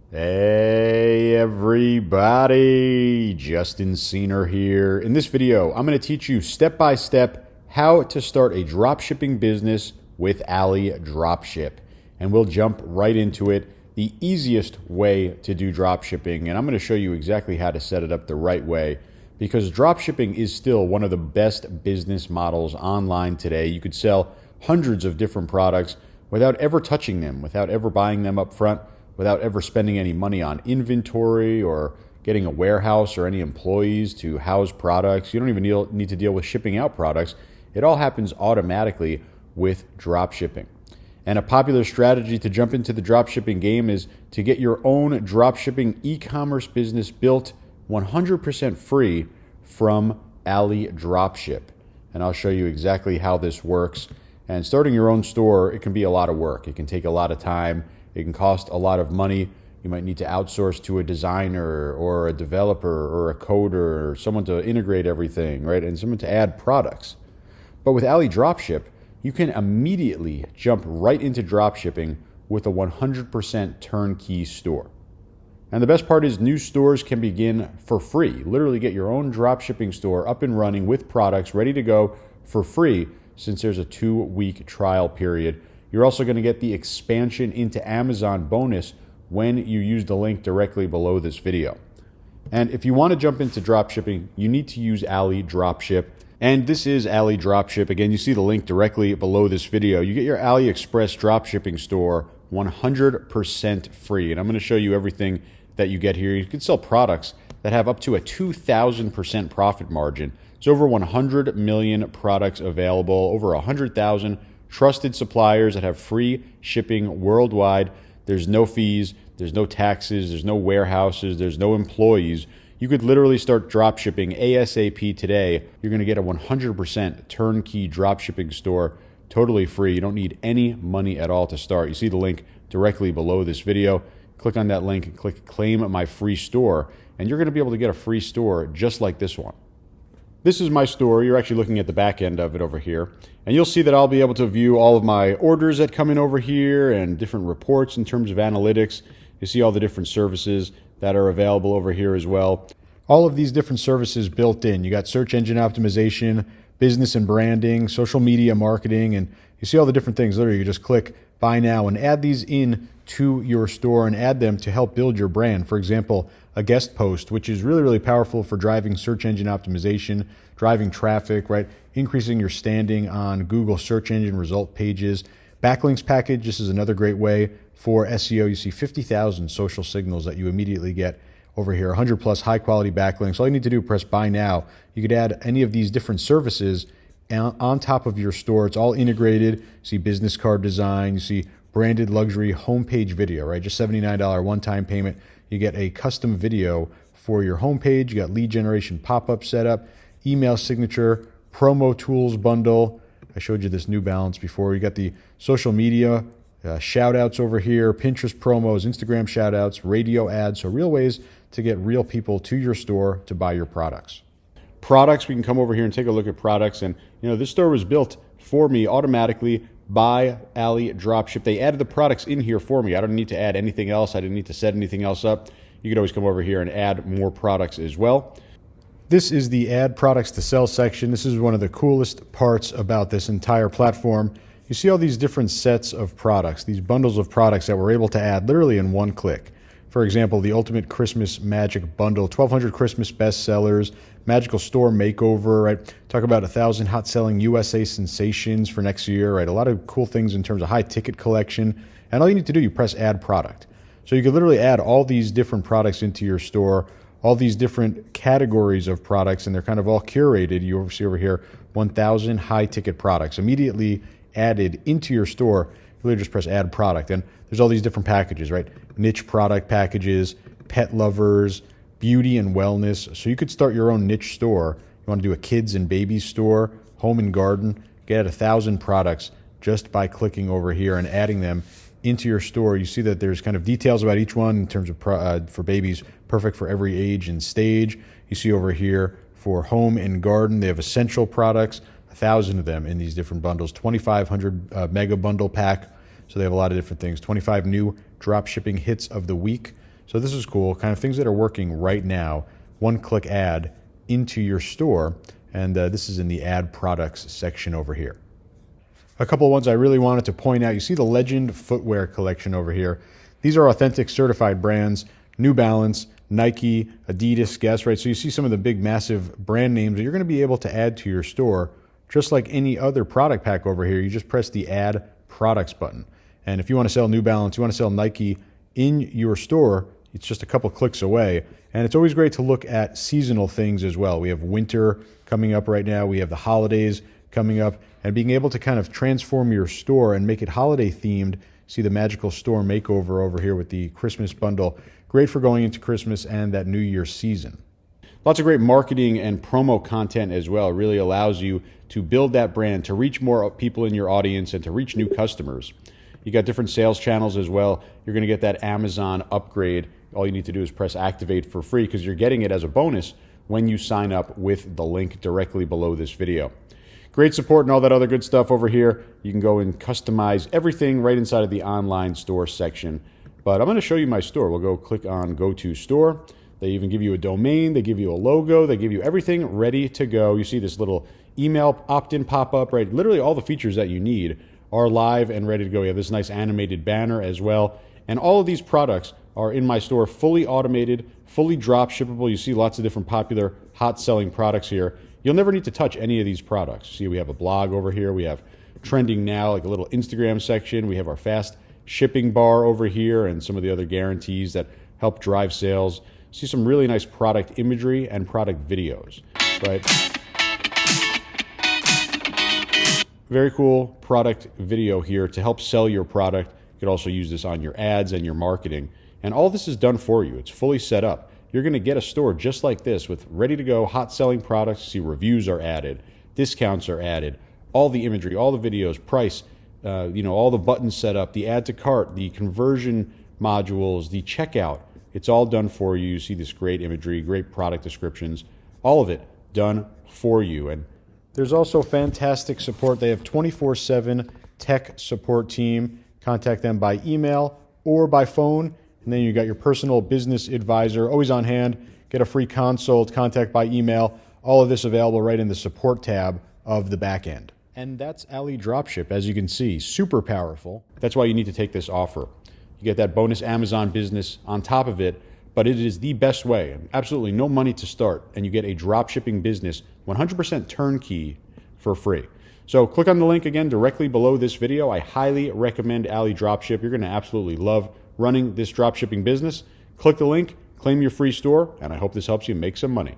Hey everybody, Justin Cena here. In this video, I'm going to teach you step by step how to start a dropshipping business with Ali Dropship. And we'll jump right into it, the easiest way to do dropshipping. And I'm going to show you exactly how to set it up the right way, because dropshipping is still one of the best business models online today. You could sell hundreds of different products without ever touching them, without ever buying them up front, without ever spending any money on inventory or getting a warehouse or any employees to house products. You don't even need to deal with shipping out products. It all happens automatically with dropshipping. And a popular strategy to jump into the dropshipping game is to get your own dropshipping e-commerce business built 100% free from Ali Dropship. And I'll show you exactly how this works. And starting your own store, it can be a lot of work. It can take a lot of time. It can cost a lot of money. You might need to outsource to a designer or a developer or a coder or someone to integrate everything, right? And someone to add products. But with Ali Dropship, you can immediately jump right into dropshipping with a 100% turnkey store. And the best part is new stores can begin for free. Literally get your own dropshipping store up and running with products ready to go for free, since there's a 2-week trial period. You're also going to get the expansion into Amazon bonus when you use the link directly below this video. And if you want to jump into dropshipping, you need to use Ali Dropship. And this is Ali Dropship. Again, you see the link directly below this video. You get your AliExpress dropshipping store 100% free. And I'm going to show you everything that you get here. You can sell products that have up to a 2,000% profit margin. There's over 100 million products available, over 100,000 trusted suppliers that have free shipping worldwide. There's no fees, there's no taxes, there's no warehouses, there's no employees. You could literally start dropshipping ASAP today. You're going to get a 100% turnkey dropshipping store totally free. You don't need any money at all to start. You see the link directly below this video. Click on that link and click claim my free store, and you're going to be able to get a free store just like this one. This is my store. You're actually looking at the back end of it over here. And you'll see that I'll be able to view all of my orders that come in over here and different reports in terms of analytics. You see all the different services that are available over here as well. All of these different services built in. You got search engine optimization, business and branding, social media marketing, and you see all the different things. Literally, you just click buy now and add these in to your store and add them to help build your brand. For example, a guest post, which is really, really powerful for driving search engine optimization, driving traffic, right? Increasing your standing on Google search engine result pages. Backlinks package, this is another great way for SEO. You see 50,000 social signals that you immediately get over here, 100 plus high quality backlinks. All you need to do, press buy now. You could add any of these different services on top of your store. It's all integrated. You see business card design, you see branded luxury homepage video, right? Just $79 one-time payment. You get a custom video for your homepage. You got lead generation pop-up setup, email signature, promo tools bundle. I showed you this New Balance before. You got the social media shout outs over here, Pinterest promos, Instagram shout outs, radio ads. So real ways to get real people to your store to buy your products. Products, we can come over here and take a look at products. And this store was built for me automatically by Ali Dropship. They added the products in here for me. I don't need to add anything else. I didn't need to set anything else up. You could always come over here and add more products as well. This is the add products to sell section. This is one of the coolest parts about this entire platform. You see all these different sets of products, these bundles of products that we're able to add literally in one click. For example, the Ultimate Christmas Magic Bundle, 1,200 Christmas bestsellers, Magical Store Makeover, right? Talk about 1,000 hot-selling USA sensations for next year, right? A lot of cool things in terms of high-ticket collection. And all you need to do, you press Add Product. So you can literally add all these different products into your store, all these different categories of products, and they're kind of all curated. You see over here, 1,000 high-ticket products immediately added into your store. You literally just press Add Product. And there's all these different packages, right? Niche product packages, pet lovers, beauty and wellness. So you could start your own niche store. You want to do a kids and babies store, home and garden, get 1,000 products just by clicking over here and adding them into your store. You see that there's kind of details about each one in terms of for babies, perfect for every age and stage. You see over here for home and garden, they have essential products, 1,000 of them in these different bundles, 2,500 mega bundle pack. So they have a lot of different things. 25 new drop shipping hits of the week. So this is cool, kind of things that are working right now. One-click add into your store, and this is in the add products section over here. A couple of ones I really wanted to point out. You see the Legend footwear collection over here. These are authentic certified brands, New Balance, Nike, Adidas, Guess, right? So you see some of the big massive brand names that you're going to be able to add to your store just like any other product pack over here. You just press the add products button. And if you want to sell New Balance, you want to sell Nike in your store, it's just a couple clicks away. And it's always great to look at seasonal things as well. We have winter coming up right now. We have the holidays coming up, and being able to kind of transform your store and make it holiday themed. See the magical store makeover over here with the Christmas bundle. Great for going into Christmas and that New Year season. Lots of great marketing and promo content as well. It really allows you to build that brand, to reach more people in your audience, and to reach new customers. You got different sales channels as well. You're going to get that Amazon upgrade. All you need to do is press activate for free because you're getting it as a bonus when you sign up with the link directly below this video. Great support and all that other good stuff over here. You can go and customize everything right inside of the online store section. But I'm going to show you my store. We'll go click on Go to Store. They even give you a domain. They give you a logo. They give you everything ready to go. You see this little email opt-in pop-up, right? Literally all the features that you need are live and ready to go. You have this nice animated banner as well. And all of these products are in my store, fully automated, fully drop shippable. You see lots of different popular hot selling products here. You'll never need to touch any of these products. See, we have a blog over here. We have trending now, like a little Instagram section. We have our fast shipping bar over here and some of the other guarantees that help drive sales. See some really nice product imagery and product videos, right? Very cool product video here to help sell your product. You could also use this on your ads and your marketing. And all this is done for you. It's fully set up. You're going to get a store just like this with ready-to-go, hot-selling products. See, reviews are added, discounts are added, all the imagery, all the videos, price, all the buttons set up, the add to cart, the conversion modules, the checkout. It's all done for you. You see this great imagery, great product descriptions, all of it done for you. And there's also fantastic support. They have 24/7 tech support team. Contact them by email or by phone. And then you got your personal business advisor always on hand. Get a free consult, contact by email. All of this available right in the support tab of the back end. And that's Ali Dropship, as you can see, super powerful. That's why you need to take this offer. You get that bonus Amazon business on top of it, but it is the best way. Absolutely no money to start, and you get a drop shipping business 100% turnkey for free. So click on the link again directly below this video. I highly recommend Ali Dropship. You're going to absolutely love running this drop shipping business. Click the link, claim your free store, and I hope this helps you make some money.